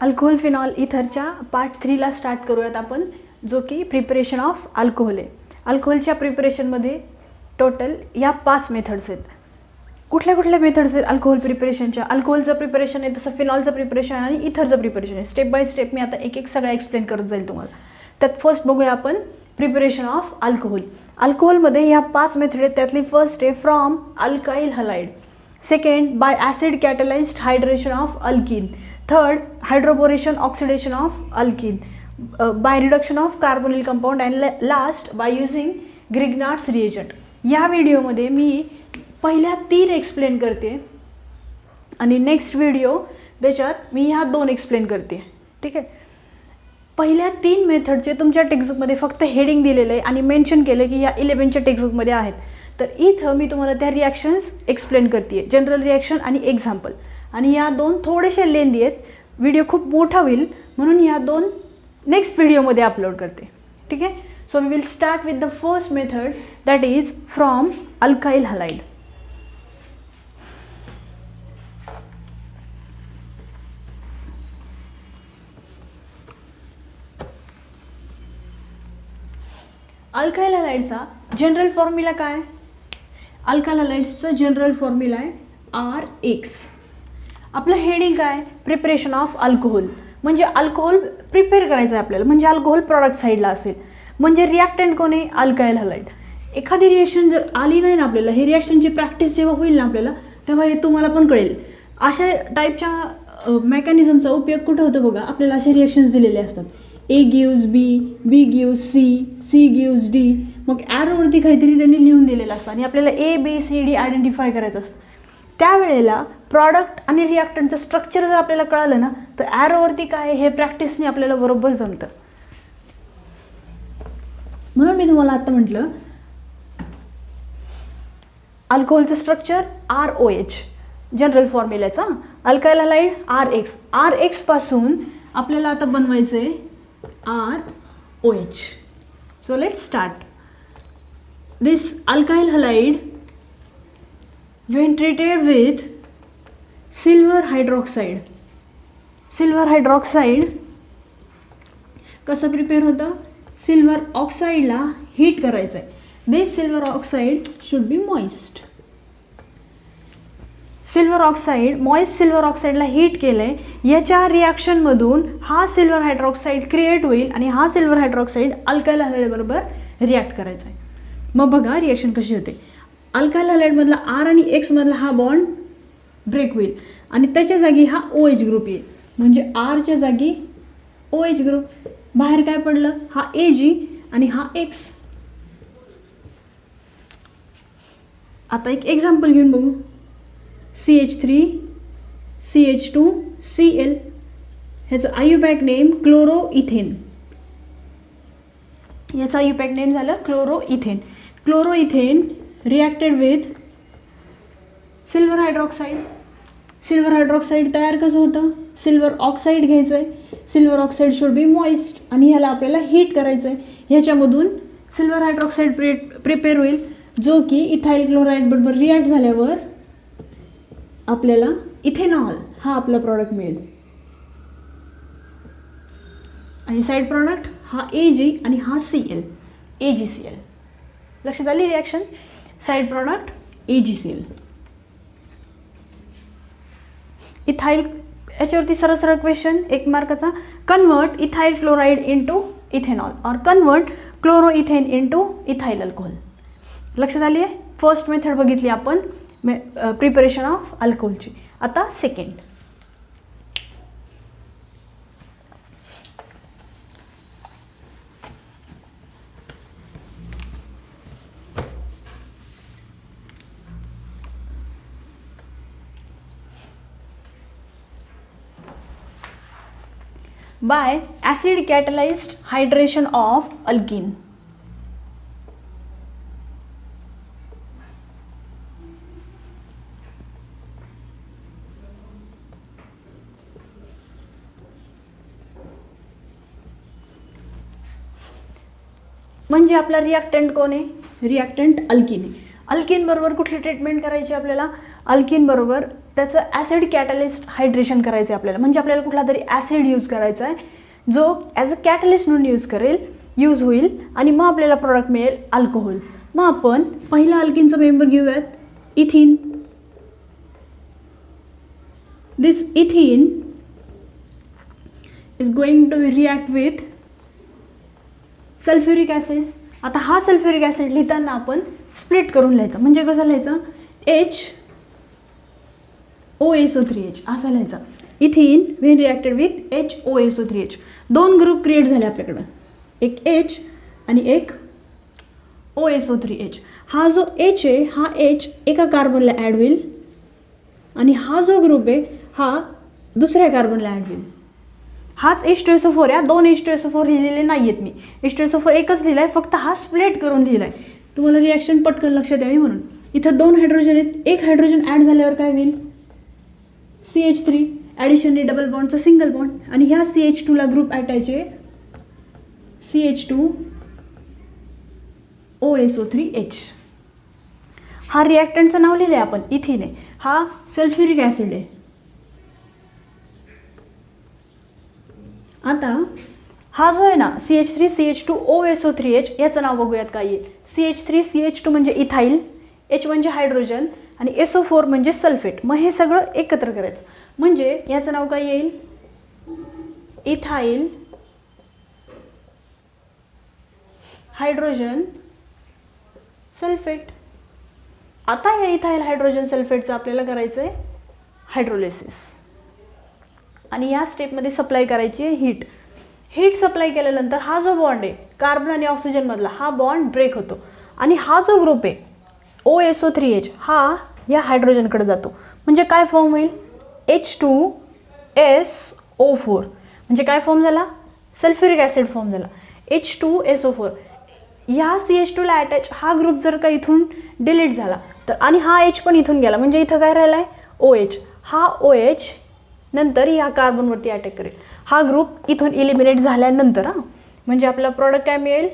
Alcohol phenol इथरच्या part 3ला start करूयात आपण, जो की प्रिपरेशन ऑफ अल्कोहोल आहे. अल्कोहोलच्या प्रिपरेशनमध्ये टोटल या 5 मेथड्स आहेत. कुठल्या कुठल्या मेथड्स आहेत अल्कोहोल प्रिपरेशनच्या? अल्कोहोलचं प्रिपरेशन आहे, तसं फिनॉलचं प्रिपरेशन आणि इथरचं प्रिपरेशन आहे. स्टेप बाय स्टेप मी आता एक एक सगळं एक्सप्लेन करत जाईल तुम्हाला. त्यात फर्स्ट बघूया आपण प्रिपरेशन ऑफ अल्कोहोल. अल्कोहोलमध्ये ह्या 5 मेथड आहेत. त्यातली फर्स्ट आहे from alkyl halide. Second by acid catalysed hydration of alkyne. Third hydroboration oxidation of alkyne by reduction of carbonyl compound. And last by using Grignard's reagent. या व्हिडिओमध्ये मी पहिल्या 3 explain करते आणि next video त्याच्यात मी ह्या 2 एक्सप्लेन करते. ठीक आहे. पहिल्या 3 मेथडचे तुमच्या टेक्स्टबुकमध्ये फक्त हेडिंग दिलेलं आहे आणि मेन्शन केलं की या 11च्या टेक्स्टबुकमध्ये आहेत. तर इथं मी तुम्हाला त्या रिॲक्शन्स एक्सप्लेन करते, जनरल रिॲक्शन आणि एक्झाम्पल. आणि या 2 थोडेसे लेंदी आहेत, व्हिडिओ खूप मोठा होईल म्हणून या 2 नेक्स्ट व्हिडिओमध्ये अपलोड करते. ठीक आहे. So we will start with the first method, that is from alkyl halide. Alkyl हलाइडचा जनरल फॉर्म्युला काय? अल्काइल हलाइड्सचं जनरल फॉर्म्युला आहे RX. आपलं हेडिंग काय? Preparation of alcohol. म्हणजे अल्कोहोल प्रिपेअर करायचं आहे आपल्याला, म्हणजे अल्कोहोल प्रॉडक्ट साईडला असेल. म्हणजे रिॲक्टंट कोण आहे? Alkyl halide. एखादी रिॲक्शन जर आली नाही ना आपल्याला, हे रिॲक्शनची प्रॅक्टिस जेव्हा होईल ना आपल्याला, तेव्हा हे तुम्हाला पण कळेल. अशा टाईपच्या मेकॅनिझमचा उपयोग कुठं होतो बघा, आपल्याला असे रिॲक्शन्स दिलेले असतात. A gives B, B gives C, C gives D. मग ॲरोवरती काहीतरी त्यांनी लिहून दिलेलं असतं आणि आपल्याला A, B, C, D identify करायचं असतं. त्यावेळेला प्रॉडक्ट आणि रिॲक्टंटचं स्ट्रक्चर जर आपल्याला कळालं ना, तर ॲरोवरती काय हे प्रॅक्टिसने आपल्याला बरोबर जमतं. म्हणून मी तुम्हाला आता म्हटलं अल्कोहोलचं स्ट्रक्चर ROH, जनरल फॉर्म्युल्याचा. Alkyl halide RX. RX पासून आपल्याला आता बनवायचं आहे ROH. So let's start. This alkyl halide when treated with silver hydroxide. Silver hydroxide कसं प्रिपेअर होतं? सिल्वर ऑक्साईडला हीट करायचं आहे. This silver oxide should be moist. Silver oxide, moist silver ऑक्साईडला हीट केलं आहे. याच्या रिॲक्शनमधून हा सिल्वर हायड्रॉक्साईड क्रिएट होईल आणि हा सिल्वर हायड्रॉक्साईड अल्काइल हलाइडबरोबर रिॲक्ट करायचा आहे. मग बघा रिॲक्शन कशी होते. अल्काइल हलाइडमधला R आणि X मधला हा बॉन्ड ब्रेक होईल आणि त्याच्या जागी हा OH ग्रुप येईल. म्हणजे Rच्या जागी OH ग्रुप. बाहेर काय पडलं? हा Ag आणि हा X. आता एक एक्झाम्पल घेऊन बघू. CH3 CH2 Cl. ह्याचं आयुपॅक नेम क्लोरोइथेन. याचं आयुपॅक नेम झालं chloroethane. Chloroethane reacted with silver hydroxide. Silver hydroxide तयार कसं होतं? सिल्वर ऑक्साईड घ्यायचं आहे. Silver oxide should be moist आणि ह्याला आपल्याला हीट करायचं आहे. ह्याच्यामधून सिल्वर हायड्रॉक्साईड प्रिपेअर होईल, जो की इथाइल क्लोराईड बरोबर रिॲक्ट झाल्यावर आपल्याला इथेनॉल हा आपला प्रॉडक्ट मिळेल. आणि साईड प्रॉडक्ट हा Ag आणि हा Cl, AgCl. लक्षात आली reaction? Side product AgCl. Ethyl, याच्यावरती सरळ सरळ क्वेश्चन 1 मार्काचा. Convert ethyl chloride into ethanol और convert chloroethane into ethyl alcohol. लक्षात आली आहे? फर्स्ट मेथड बघितली आपण प्रिपरेशन ऑफ अल्कोहोलची. आता second. By acid catalysed hydration of alkene. म्हणजे आपला रिॲक्टंट कोण आहे? रिॲक्टंट अल्कीन आहे. अल्कीन बरोबर कुठली ट्रीटमेंट करायची आपल्याला? अल्कीन बरोबर त्याचं ॲसिड कॅटलिस्ट हायड्रेशन करायचं आहे आपल्याला. म्हणजे आपल्याला कुठला तरी ॲसिड यूज करायचा आहे जो ॲज अ कॅटलिस्ट म्हणून यूज होईल आणि मग आपल्याला प्रॉडक्ट मिळेल अल्कोहोल. मग आपण पहिला अल्किनचा मेंबर घेऊयात, ethene. This ethene is going to react with sulphuric acid. आता हा सल्फ्युरिक ॲसिड लिहिताना आपण स्प्लिट करून लिहायचा. म्हणजे कसं लिहायचं, HOSO3H असा लिहायचा. इथिन when reacted with HOSO3H. 2 group create झाले आपल्याकडं, एक H आणि एक OSO3H. हा जो H आहे हा H एका कार्बनला ॲड होईल आणि हा जो ग्रुप आहे हा दुसऱ्या कार्बनला ॲड होईल. हाच H2SO4 आहे. 2 H2SO4 लिहिलेले नाही आहेत मी. H2SO4 एकच लिहिला आहे, फक्त हा स्प्लिट करून लिहिला आहे. तुम्हाला रिॲक्शन पटकन लक्षात यावी म्हणून. इथं 2 हायड्रोजन आहेत, एक हायड्रोजन ॲड झाल्यावर काय होईल, CH3. ॲडिशनने डबल बॉन्डचा सिंगल बॉन्ड आणि ह्या CH2ला ग्रुप अटॅच आहे CH2OSO3H. हा रिॲक्टंटचं नाव लिहिलं आहे आपण, इथिन आहे. हा सल्फ्युरिक ॲसिड आहे. आता हा जो आहे ना CH3CH2OSO3H याचं नाव बघूयात काय आहे. CH3CH2 म्हणजे इथाईल, H म्हणजे हायड्रोजन आणि SO4 म्हणजे सल्फेट. मग हे सगळं एकत्र करायचं म्हणजे याचं नाव काय येईल, इथाईल हायड्रोजन सल्फेट. आता या इथाईल हायड्रोजन सल्फेटचं आपल्याला करायचं आहे हायड्रोलिसिस आणि या स्टेपमध्ये सप्लाय करायची आहे हीट. हीट सप्लाय केल्यानंतर हा जो बॉन्ड आहे कार्बन आणि ऑक्सिजनमधला हा बॉन्ड ब्रेक होतो आणि हा जो ग्रुप आहे OSO3H हा या हायड्रोजनकडे जातो. म्हणजे काय फॉर्म होईल, H2SO4. म्हणजे काय फॉर्म झाला, सल्फ्युरिक ॲसिड फॉर्म झाला, H2SO4. ह्या CH2ला अटॅच हा ग्रुप जर का इथून डिलीट झाला तर आणि हा H पण इथून गेला म्हणजे इथं काय राहिला आहे OH. हा OH नंतर या कार्बनवरती अटॅक करेल. हा ग्रुप इथून इलिमिनेट झाल्यानंतर म्हणजे आपला प्रॉडक्ट काय मिळेल,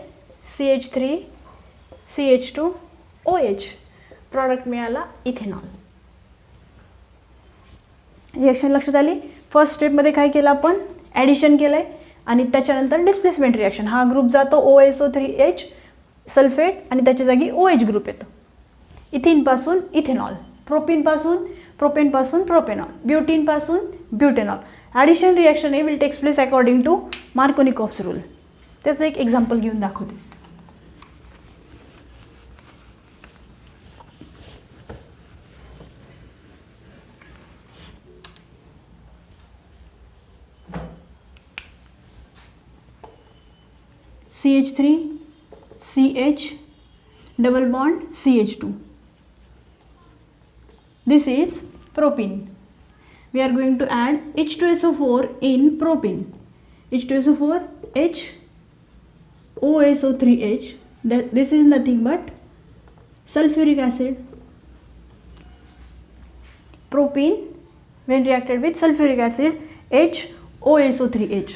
CH3CH2OH. प्रॉडक्ट मिळाला इथेनॉल. रिॲक्शन लक्षात आली. फर्स्ट स्टेपमध्ये काय केलं आपण, ॲडिशन केलं आहे आणि त्याच्यानंतर डिस्प्लेसमेंट रिॲक्शन. हा ग्रुप जातो OSO3H सल्फेट आणि त्याच्या जागी OH ग्रुप येतो. इथिनपासून इथेनॉल, प्रोपेनपासून प्रोपेनॉल, ब्युटीनपासून ब्युटेनॉल. ॲडिशन रिॲक्शन हे will takes place according to Markovnikov's rule. त्याचं एक एक्झाम्पल घेऊन दाखवते. CH3 CH double bond CH2. This is propene. We are going to add H2SO4 in propene. H2SO4 H OSO3H. This is nothing but sulfuric acid. Propene when reacted with sulfuric acid HOSO3H.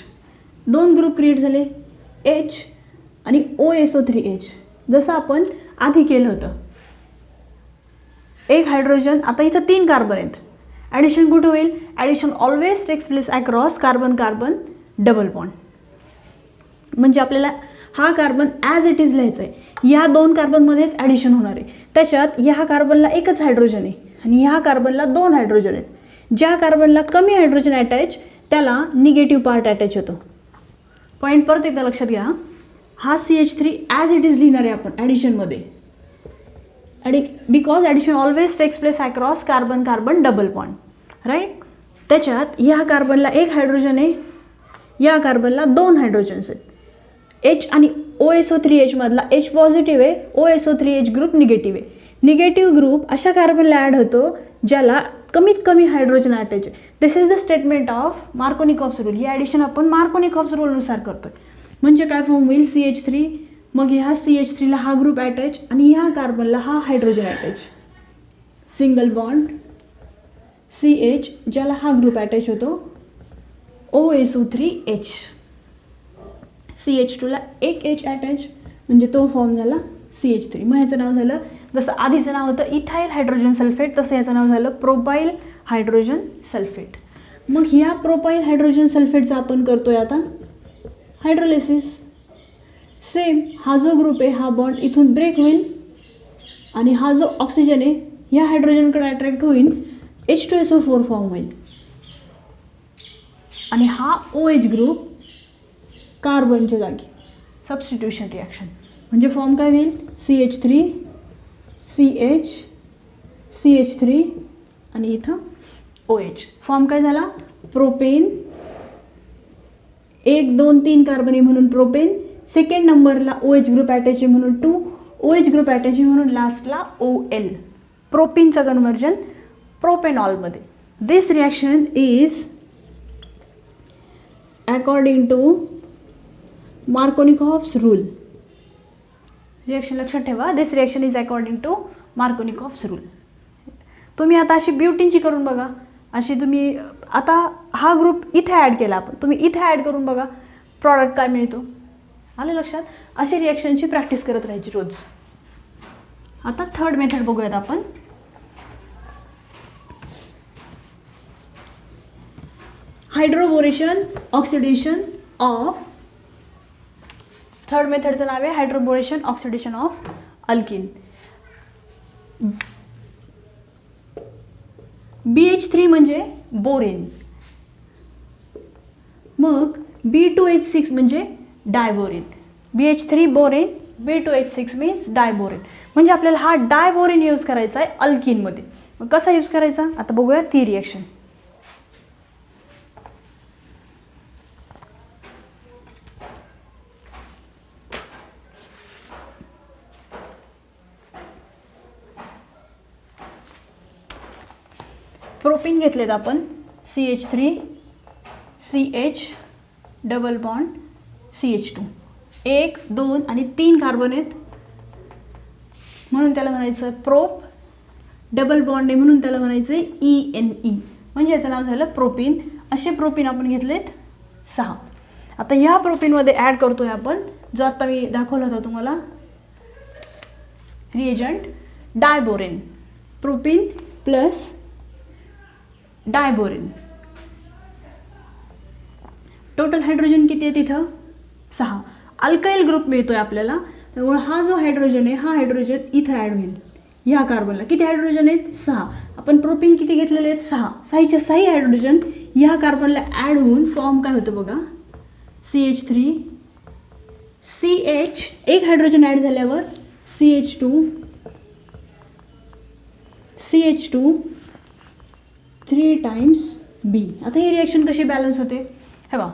2 group create झाले H आणि OSO3H जसं आपण आधी केलं होतं. एक hydrogen, आता इथं 3 कार्बन आहेत. ॲडिशन कुठं होईल, addition always takes place across carbon carbon double bond. म्हणजे आपल्याला हा कार्बन ॲज इट इज लिहायचा आहे. या 2 कार्बनमध्येच ॲडिशन होणार आहे. त्याच्यात ह्या कार्बनला एकच हायड्रोजन आहे आणि ह्या कार्बनला 2 हायड्रोजन आहेत. ज्या कार्बनला कमी हायड्रोजन अटॅच त्याला निगेटिव्ह पार्ट अटॅच होतो. पॉईंट परत एकदा लक्षात घ्या. हा CH3 ॲज इट इज लिहिणार आहे आपण ॲडिशनमध्ये. Because addition always takes place across carbon carbon double bond, right. त्याच्यात ह्या कार्बनला 1 हायड्रोजन आहे, या कार्बनला 2 हायड्रोजन्स आहेत. H आणि OSO3H मधला H पॉझिटिव्ह आहे, OSO3H ग्रुप निगेटिव्ह आहे. निगेटिव्ह ग्रुप अशा कार्बनला ॲड होतो ज्याला कमीत कमी हायड्रोजन अटॅच आहे. This is the statement of Markovnikov's rule. ही ॲडिशन आपण मार्कोनिकॉफ्स रूलनुसार करतोय. म्हणजे काय फॉर्म होईल, CH3, मग ह्या CH3ला हा ग्रुप अटॅच आणि ह्या कार्बनला हा hydrogen attach, single bond CH ज्याला हा ग्रुप अटॅच होतो OSO3H. CH2ला एक H अटॅच म्हणजे तो फॉर्म झाला CH3. मग ह्याचं नाव झालं, जसं आधीचं नाव होतं इथाईल हायड्रोजन सल्फेट तसं याचं नाव झालं प्रोपाईल हायड्रोजन सल्फेट. मग ह्या प्रोपाईल हायड्रोजन सल्फेटचा आपण करतोय आता हायड्रोलिसिस. सेम हा जो ग्रुप आहे हा बॉन्ड इथून ब्रेक होईल आणि हा जो ऑक्सिजन आहे ह्या हायड्रोजनकडे अट्रॅक्ट होईल, H2SO4 फॉर्म होईल आणि हा OH ग्रुप कार्बनच्या जागी सबस्टिट्यूशन रिॲक्शन म्हणजे फॉर्म काय होईल, CH3 CH CH3 आणि इथं OH फॉर्म काय झाला, प्रोपेन. 1 2 3 कार्बन आहे म्हणून प्रोपेन, सेकंड नंबरला OH ग्रुप अटॅच आहे म्हणून 2, OH ग्रुप अटॅच आहे म्हणून लास्टला OL. प्रोपीनचं कन्व्हर्जन प्रोपेनॉलमध्ये. This reaction is according to Markovnikov's rule. Reaction लक्षात ठेवा, this reaction is according to Markovnikov's rule. तुम्ही आता अशी ब्युटीनची करून बघा, अशी तुम्ही आता हा ग्रुप इथे ॲड केला आपण, तुम्ही इथे ॲड करून बघा प्रॉडक्ट काय मिळतो. आलं लक्षात. अशी रिॲक्शनची प्रॅक्टिस करत राहायची रोज. आता थर्ड मेथड बघूयात आपण. Hydroboration oxidation of. थर्ड मेथडचं नाव आहे hydroboration oxidation of alkene. BH3 म्हणजे बोरेन, मग B2H6 म्हणजे diborane. BH3 borane, B2H6 means diborane. म्हणजे आपल्याला हा डायबोरेन यूज करायचा आहे अल्किनमध्ये. मग कसा यूज करायचा आता बघूया ती रिॲक्शन. प्रोपीन घेतलेत आपण, CH3 CH double bond CH2. 1 2 आणि 3 कार्बन आहेत म्हणून त्याला म्हणायचं प्रोप. डबल बॉन्ड आहे म्हणून त्याला म्हणायचं ENE म्हणजे याचं नाव झालं प्रोपीन. असे प्रोपीन आपण घेतलेत 6. आता ह्या प्रोपीनमध्ये ॲड करतोय आपण जो आता मी दाखवला होता तुम्हाला reagent diborane. Propene plus diborane. Total hydrogen किती आहे तिथं 6. अल्काइल ग्रुप मिळतोय आपल्याला, त्यामुळे हा जो हायड्रोजन आहे हा हायड्रोजन इथं ॲड होईल. ह्या कार्बनला किती हायड्रोजन आहेत 6. आपण प्रोपीन किती घेतलेले आहेत 6. 6च्या 6 हायड्रोजन ह्या कार्बनला ॲड होऊन फॉर्म काय होतं बघा, CH3 CH. एक हायड्रोजन ॲड झाल्यावर CH2 CH2 3 टाइम्स B. आता ही रिॲक्शन कशी बॅलन्स होते हे बघा.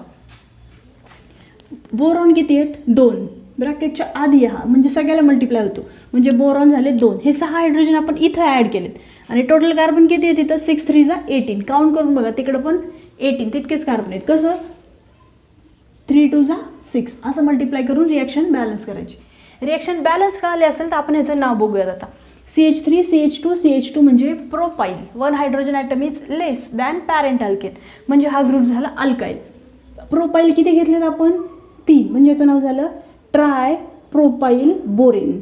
बोरॉन किती आहेत 2, ब्रॅकेटच्या आधी हा म्हणजे सगळ्याला मल्टिप्लाय होतो म्हणजे बोरॉन झाले 2. हे 6 हायड्रोजन आपण इथं ॲड केलेत आणि टोटल कार्बन किती आहे तिथं 6 3 जा 18. काउंट करून बघा तिकडं पण 18 तितकेच कार्बन आहेत. कसं 3 2 जा 6 असं मल्टिप्लाय करून रिॲक्शन बॅलन्स करायची. रिॲक्शन बॅलन्स कळाले असेल तर आपण ह्याचं नाव बघूयात आता. CH3 CH2 CH2 म्हणजे propyl. 1 hydrogen atom is less than parent alkane म्हणजे हा ग्रुप झाला अल्काईल. प्रोपाईल किती घेतलेत आपण 3 म्हणजे याचं नाव झालं try profile borane.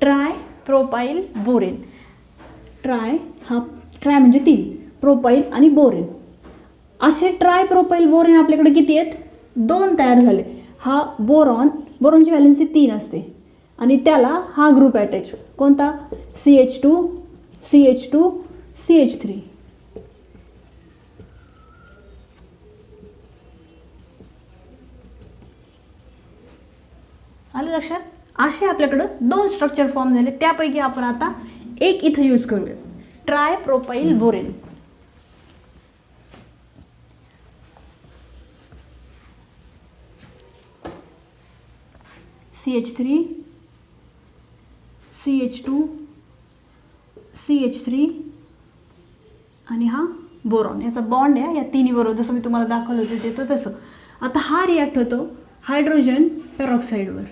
Try profile borane. Try हा ट्राय म्हणजे 3, प्रोपाईल आणि बोरेन. असे ट्राय प्रोपाईल बोरेन आपल्याकडे किती आहेत 2 तयार झाले. हा बोरॉनची व्हॅलेन्सी 3 असते आणि त्याला हा ग्रुप अटॅच कोणता CH2 CH2 CH3. आलं लक्षात. असे आपल्याकडं 2 स्ट्रक्चर फॉर्म झाले, त्यापैकी आपण आता एक इथं यूज करूया try profile borane. CH3 CH2 CH3 आणि हा बोरॉन याचा बॉन्ड आहे या तिन्ही बरोबर जसं मी तुम्हाला दाखवलं होतं ते तसं. आता हा रिॲक्ट होतो हायड्रोजन पेरॉक्साईडवर.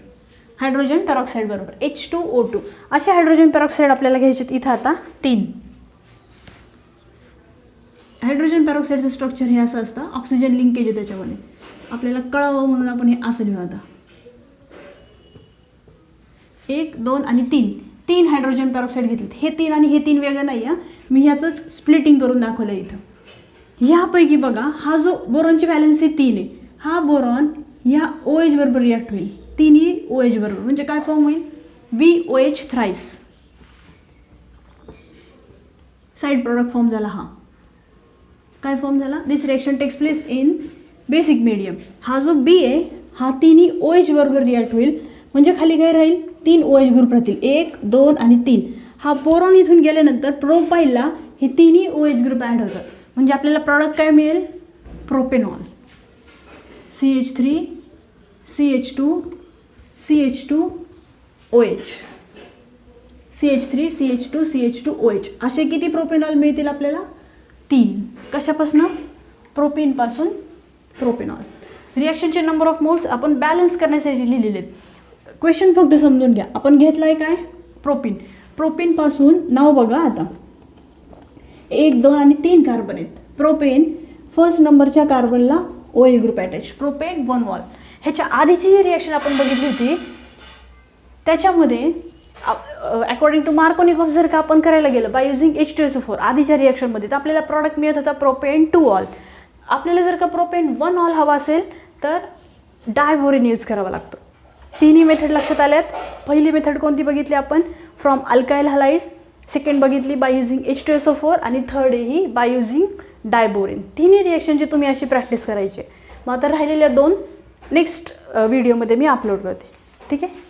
हायड्रोजन पेरॉक्साईड बरोबर H2O2. असे हायड्रोजन पेरॉक्साईड आपल्याला घ्यायचे इथं आता 3. हायड्रोजन पेरॉक्साईडचं स्ट्रक्चर हे असं असतं, ऑक्सिजन लिंकेज आहे त्याच्यामध्ये. आपल्याला कळावं म्हणून आपण हे असं लिहू आता 1 2 आणि 3 हायड्रोजन पेरॉक्साईड घेतलेत. हे 3 आणि हे 3 वेगळं नाही आहे, मी ह्याचंच स्प्लिटिंग करून दाखवलं इथं. ह्यापैकी बघा हा जो बोरॉनची व्हॅलेन्सी 3 आहे, हा बोरॉन ह्या OH बरोबर रिॲक्ट होईल. 3 OH बरोबर, म्हणजे काय फॉर्म होईल, BOH thrice. Side product form झाला. हा काय फॉर्म झाला, this reaction takes place in basic medium. हा जो B आहे हा 3 OH बरोबर रिॲक्ट होईल, म्हणजे खाली काय राहील, 3 OH ग्रुप राहतील, 1 2 आणि 3. हा बोरॉन इथून गेल्यानंतर प्रोपाईलला हे 3 OH ग्रुप ॲड होतात, म्हणजे आपल्याला प्रॉडक्ट काय मिळेल, propanol. CH3 CH2 CH2 OH, CH3 CH2 CH2 OH, असे किती प्रोपेनॉल मिळतील आपल्याला, 3. कशापासून, प्रोपीनपासून प्रोपेनॉल. रिॲक्शनचे नंबर ऑफ मोल्स आपण बॅलन्स करण्यासाठी लिहिलेले आहेत. क्वेश्चन फक्त समजून घ्या. आपण घेतला आहे काय, प्रोपीन. प्रोपीनपासून नाव बघा आता, 1 2 आणि 3 कार्बन आहेत. प्रोपेन फर्स्ट नंबरच्या कार्बनला OH group attach, propane 1 wall. ह्याच्या आधीची जी रिॲक्शन आपण बघितली होती त्याच्यामध्ये अकॉर्डिंग टू मार्कोनिकॉफ जर का आपण करायला गेलं बाय युझिंग H2SO4 आधीच्या रिॲक्शनमध्ये, तर आपल्याला प्रॉडक्ट मिळत होता प्रोपेन 2 ऑल. आपल्याला जर का प्रोपेन 1 ऑल हवा असेल तर डायबोरिन यूज करावा लागतो. 3 मेथड लक्षात आल्यात. पहिली मेथड कोणती बघितली आपण, फ्रॉम अल्काइल हलाइड. सेकंड बघितली बाय युझिंग H2SO4 आणि थर्ड ही बाय युझिंग डायबोरिन. 3 रिॲक्शनची तुम्ही अशी प्रॅक्टिस करायची. मग आता राहिलेल्या 2 नेक्स्ट व्हिडिओमध्ये मी अपलोड करते. ठीक आहे.